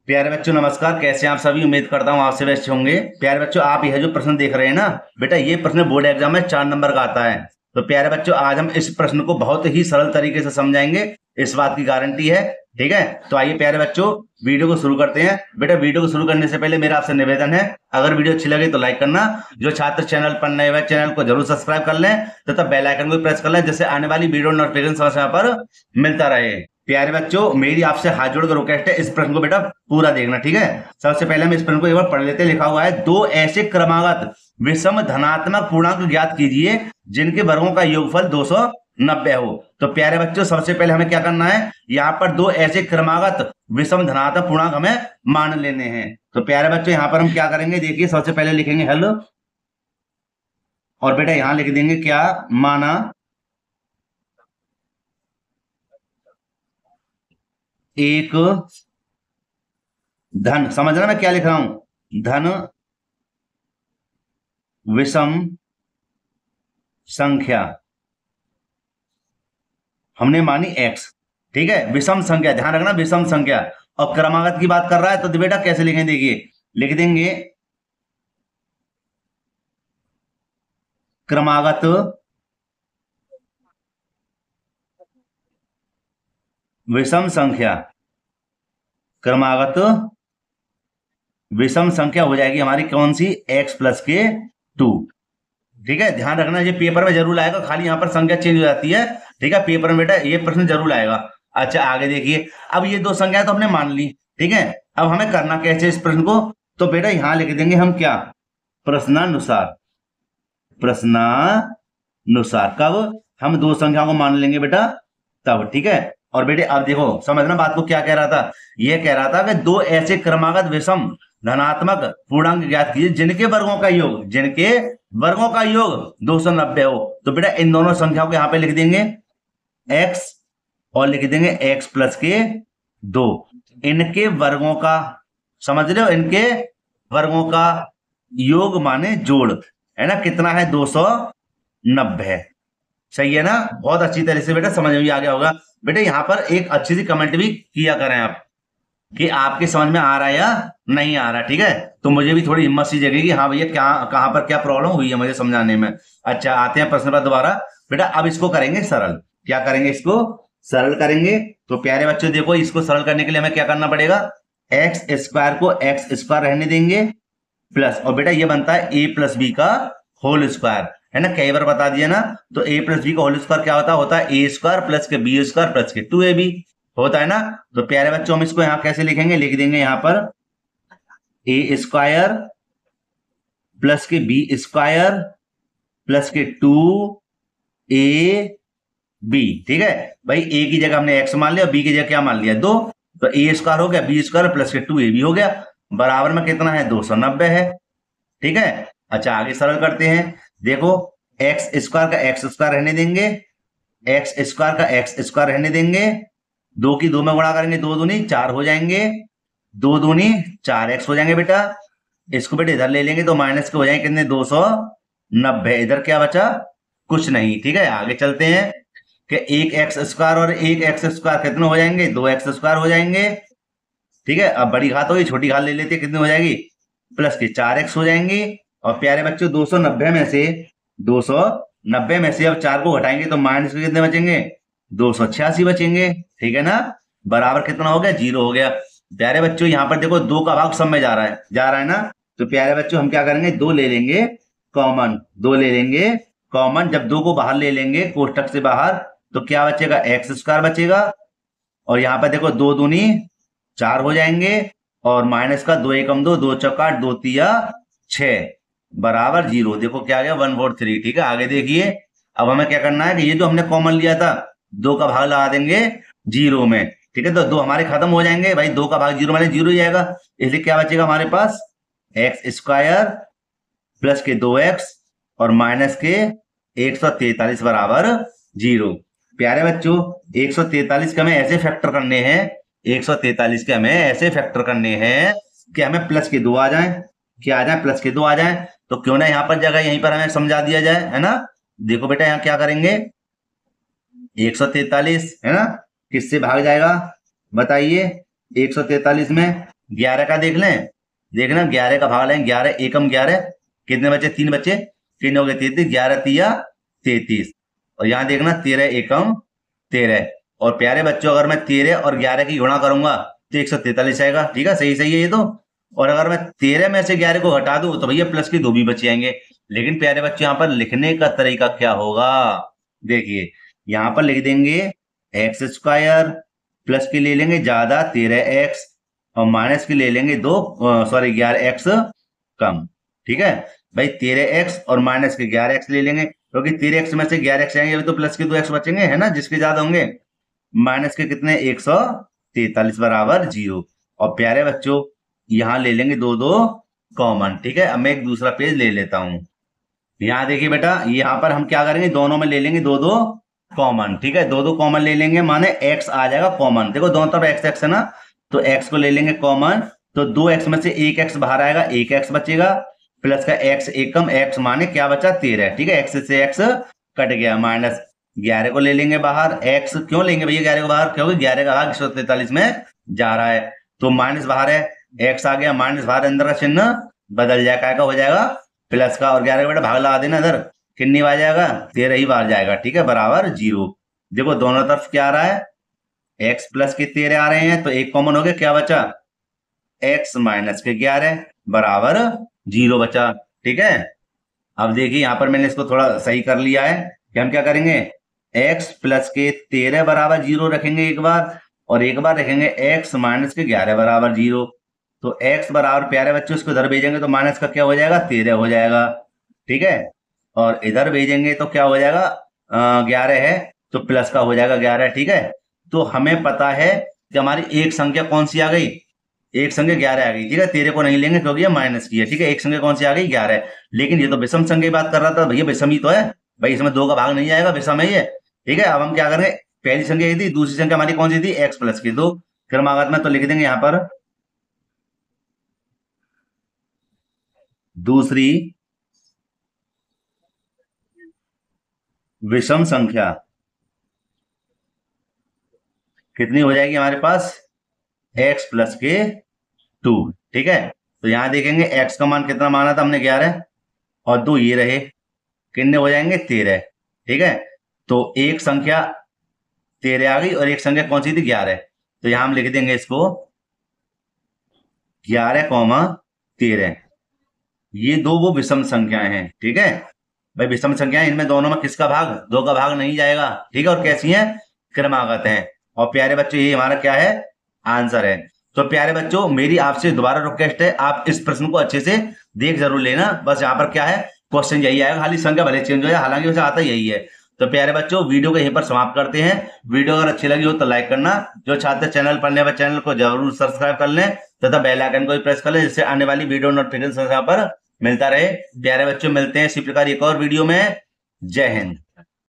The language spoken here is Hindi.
प्यारे बच्चों नमस्कार। कैसे हैं आप सभी? उम्मीद करता हूँ आप सभी अच्छे होंगे। प्यारे बच्चों, आप यह जो प्रश्न देख रहे हैं ना बेटा, ये प्रश्न बोर्ड एग्जाम में 4 नंबर का आता है। तो प्यारे बच्चों, आज हम इस प्रश्न को बहुत ही सरल तरीके से समझाएंगे, इस बात की गारंटी है। ठीक है, तो आइए प्यारे बच्चों वीडियो को शुरू करते हैं। बेटा वीडियो को शुरू करने से पहले मेरा आपसे निवेदन है, अगर वीडियो अच्छी लगे तो लाइक करना। जो छात्र चैनल पर नए हुए चैनल को जरूर सब्सक्राइब कर लें तथा बेल आइकन को प्रेस कर लें, जिससे आने वाली वीडियो नोटिफिकेशन समय समय पर मिलता रहे। प्यारे बच्चों, मेरी आपसे हाथ जोड़कर रिक्वेस्ट है, इस प्रश्न को बेटा पूरा देखना। ठीक है, सबसे पहले हम इस प्रश्न को एक बार पढ़ लेते हैं। लिखा हुआ है, दो ऐसे क्रमागत विषम धनात्मक पूर्णांक ज्ञात कीजिए जिनके वर्गों का योगफल 290 हो। तो प्यारे बच्चों, सबसे पहले हमें क्या करना है, यहाँ पर दो ऐसे क्रमागत विषम धनात्मक पूर्णांक हमें मान लेने हैं। तो प्यारे बच्चों, यहाँ पर हम क्या करेंगे, देखिए सबसे पहले लिखेंगे हल, और बेटा यहाँ लिख देंगे क्या, माना एक धन, समझना मैं क्या लिख रहा हूं, धन विषम संख्या हमने मानी x। ठीक है, विषम संख्या, ध्यान रखना विषम संख्या। और क्रमागत की बात कर रहा है तो बेटा कैसे लिखें, देखिए लिख देंगे क्रमागत विषम संख्या, क्रमागत विषम संख्या हो जाएगी हमारी कौन सी, x प्लस के 2। ठीक है, ध्यान रखना ये पेपर में जरूर आएगा, खाली यहाँ पर संख्या चेंज हो जाती है। ठीक है, पेपर में बेटा ये प्रश्न जरूर आएगा। अच्छा आगे देखिए, अब ये दो संख्या तो हमने मान ली। ठीक है, अब हमें करना कैसे इस प्रश्न को, तो बेटा यहां लिख देंगे हम क्या, प्रश्नानुसार। प्रश्नानुसार कब हम दो संख्या को मान लेंगे बेटा, तब। ठीक है, और बेटे अब देखो समझना बात को, क्या कह रहा था, यह कह रहा था कि दो ऐसे क्रमागत विषम धनात्मक पूर्णांक ज्ञात कीजिए जिनके वर्गों का योग, जिनके वर्गों का योग 290 हो। तो बेटा इन दोनों संख्याओं को यहां पे लिख देंगे x और लिख देंगे x प्लस के 2। इनके वर्गों का, समझ रहे हो, इनके वर्गों का योग माने जोड़, है ना, कितना है, 290। सही है ना, बहुत अच्छी तरह से बेटा समझ में आ गया होगा। बेटा यहाँ पर एक अच्छी सी कमेंट भी किया करें आप कि आपके समझ में आ रहा है या नहीं आ रहा। ठीक है, तो मुझे भी थोड़ी हिम्मत सी जगेगी, हाँ भैया क्या कहां पर क्या प्रॉब्लम हुई है मुझे समझाने में। अच्छा आते हैं प्रश्न पर दोबारा। बेटा अब इसको करेंगे सरल, क्या करेंगे, इसको सरल करेंगे। तो प्यारे बच्चों देखो, इसको सरल करने के लिए हमें क्या करना पड़ेगा, एक्स स्क्वायर को एक्स स्क्वायर रहने देंगे प्लस, और बेटा ये बनता है ए प्लस बी का होल स्क्वायर, है ना, कई बार बता दिया ना। तो ए प्लस बी का होल स्क्वायर क्या होता है ए स्क्वायर प्लस के बी स्क्वायर प्लस के 2ab होता है ना। तो प्यारे बच्चों हम इसको यहां कैसे लिखेंगे, लिख देंगे यहां पर ए स्क्वायर प्लस के बी स्क्वायर प्लस के 2ab। ठीक है भाई, ए की जगह हमने एक्स मान लिया, बी की जगह क्या मान लिया, 2। तो ए स्क्वायर हो गया, बी स्क्वायर प्लस के 2ab हो गया, बराबर में कितना है, 290 है। ठीक है, अच्छा आगे सरल करते हैं। देखो एक्स स्क्वायर का एक्स स्क्वायर रहने देंगे, एक्स स्क्वायर का एक्स स्क्वायर रहने देंगे, 2 की 2 में गुणा करेंगे, 2 दूनी 4 हो जाएंगे, 2 दूनी 4x हो जाएंगे बेटा। इसको बेटा इधर ले लेंगे तो माइनस के हो जाएंगे कितने, 290। इधर क्या बचा, कुछ नहीं। ठीक है, आगे चलते हैं कि एक एक्स स्क्वायर और एक एक्स स्क्वायर कितने हो जाएंगे, 2x स्क्वायर हो जाएंगे। ठीक है, अब बड़ी घात होगी, छोटी घात ले लेते हैं, कितनी हो जाएगी, प्लस के 4x हो जाएंगी। और प्यारे बच्चों 290 में से, 290 में से अब 4 को घटाएंगे तो माइनस के कितने बचेंगे, 286 बचेंगे। ठीक है ना, बराबर कितना हो गया, 0 हो गया। प्यारे बच्चों यहाँ पर देखो 2 का भाग सब में जा रहा है ना। तो प्यारे बच्चों हम क्या करेंगे, 2 ले लेंगे कॉमन, 2 ले लेंगे कॉमन। जब 2 को बाहर ले लेंगे कोष्टक से बाहर तो क्या बचेगा, एक्स स्क्वायर बचेगा। और यहाँ पर देखो 2 दूनी 4 हो जाएंगे, और माइनस का 2 एकम 2, 2 चौका 8, 2 तिया 6 बराबर 0। देखो क्या आ गया, 143। ठीक है, आगे देखिए, अब हमें क्या करना है कि ये जो हमने कॉमन लिया था 2 का भाग लगा देंगे 0 में। ठीक है, तो 2 हमारे खत्म हो जाएंगे भाई, 2 का भाग 0 माने 0 ही जाएगा, इसलिए क्या बचेगा हमारे पास, एक्स स्क्वायर प्लस के 2x और माइनस के 143 बराबर 0। प्यारे बच्चों 143 के हमें ऐसे फैक्टर करने हैं, 143 के हमें ऐसे फैक्टर करने हैं कि हमें प्लस के 2 आ जाए, क्या आ जाए, प्लस के 2 आ जाए। तो क्यों ना यहाँ पर जगह यहीं पर हमें समझा दिया जाए, है ना। देखो बेटा यहाँ क्या करेंगे, 143 है ना, किससे भाग जाएगा बताइए, 143 में 11 का देख लें, देखना 11 का भाग लें, 11 एकम 11, कितने बचे, 3 बचे, 3 हो गए 33, 11 तिया 33, और यहाँ देखना 13 एकम 13, और प्यारे बच्चों अगर मैं 13 और 11 की गुणा करूंगा तो 143 आएगा। ठीक है, सही सही है ये तो। और अगर मैं 13 में से 11 को हटा दूं तो भैया प्लस के 2 भी बच जाएंगे। लेकिन प्यारे बच्चों यहाँ पर लिखने का तरीका क्या होगा, देखिए यहाँ पर लिख देंगे एक्स स्क्वायर, प्लस के ले लेंगे ज्यादा 13x, और माइनस के ले लेंगे 11x कम। ठीक है भाई, 13x और माइनस के 11x ले लेंगे, क्योंकि 13x में से 11x आएंगे तो प्लस के 2x बचेंगे, है ना, जिसके ज्यादा होंगे। माइनस के कितने, 143 बराबर 0। और प्यारे बच्चों यहाँ ले लेंगे 2 2 कॉमन। ठीक है, अब मैं एक दूसरा पेज ले लेता हूं। यहाँ देखिए बेटा, यहाँ पर हम क्या करेंगे, दोनों में ले लेंगे 2 2 कॉमन। ठीक है, 2 2 कॉमन ले लेंगे, माने x आ जाएगा कॉमन। देखो दोनों तरफ x x है ना, तो x को ले लेंगे कॉमन, तो 2x में से 1x बाहर आएगा, 1x बचेगा, प्लस का x एकम, x माने क्या बचा, 13। ठीक है, x से x कट गया, माइनस 11 को ले लेंगे बाहर। x क्यों लेंगे भैया 11 को बाहर, क्योंकि 11 का भाग 143 में जा रहा है, तो माइनस बाहर है, x आ गया, माइनस बाहर, अंदर का चिन्ह बदल जाएगा, क्या का हो जाएगा, प्लस का, और 11 का बेटा भाग लगा देना इधर, कितनी बार जाएगा, 13 ही बार जाएगा। ठीक है, बराबर 0। देखो दोनों तरफ क्या आ रहा है, x प्लस के 13 आ रहे हैं, तो एक कॉमन हो गया, क्या बचा, x माइनस के 11 बराबर 0 बचा। ठीक है, अब देखिए यहाँ पर मैंने इसको थोड़ा सही कर लिया है कि हम क्या करेंगे, x प्लस के 13 बराबर 0 रखेंगे एक बार, और एक बार रखेंगे x माइनस के 11 बराबर 0। तो x बराबर, प्यारे बच्चों इसको इधर भेजेंगे तो माइनस का क्या हो जाएगा, 13 हो जाएगा। ठीक है, और इधर भेजेंगे तो क्या हो जाएगा, 11 है तो प्लस का हो जाएगा 11। ठीक है, तो हमें पता है कि हमारी एक संख्या कौन सी आ गई, एक संख्या 11 आ गई। ठीक है, 13 को नहीं लेंगे क्योंकि ये माइनस की है। ठीक है, एक संख्या कौन सी आ गई, 11। लेकिन ये तो विषम संख्या की बात कर रहा था भैया, विषम ही तो है भाई, इसमें 2 का भाग नहीं आएगा, विषम है ये। ठीक है, अब हम क्या करेंगे, पहली संख्या ये थी, दूसरी संख्या हमारी कौन सी थी, x प्लस की 2, क्रमागत में तो लिख देंगे यहाँ पर दूसरी विषम संख्या कितनी हो जाएगी हमारे पास, x प्लस के 2। ठीक है, तो यहां देखेंगे x का मान कितना माना था हमने, 11, और 2 ये रहे, कितने हो जाएंगे, 13। ठीक है, तो एक संख्या 13 आ गई और एक संख्या कौन सी थी, 11। तो यहां हम लिख देंगे इसको 11,13, ये दो वो विषम संख्याएं हैं। ठीक है भाई, विषम संख्याएं, इनमें दोनों में किसका भाग, 2 का भाग नहीं जाएगा। ठीक है, और कैसी हैं, क्रमागत हैं। और प्यारे बच्चों ये हमारा क्या है, आंसर है। तो प्यारे बच्चों मेरी आपसे दोबारा रिक्वेस्ट है, आप इस प्रश्न को अच्छे से देख जरूर लेना। बस यहाँ पर क्या है, क्वेश्चन यही आएगा, खाली संख्या भले चेंज हो जाए, हालांकि वैसे आता यही है। तो प्यारे बच्चों वीडियो को यहीं पर समाप्त करते हैं। वीडियो अगर अच्छी लगी हो तो लाइक करना, जो छात्र चैनल पर नए चैनल को जरूर सब्सक्राइब कर लें, तथा बेल आइकन को भी प्रेस कर लें, जिससे आने वाली वीडियो नोटिफिकेशन यहाँ पर मिलता रहे। प्यारे बच्चों मिलते हैं इसी प्रकार एक और वीडियो में। जय हिंद।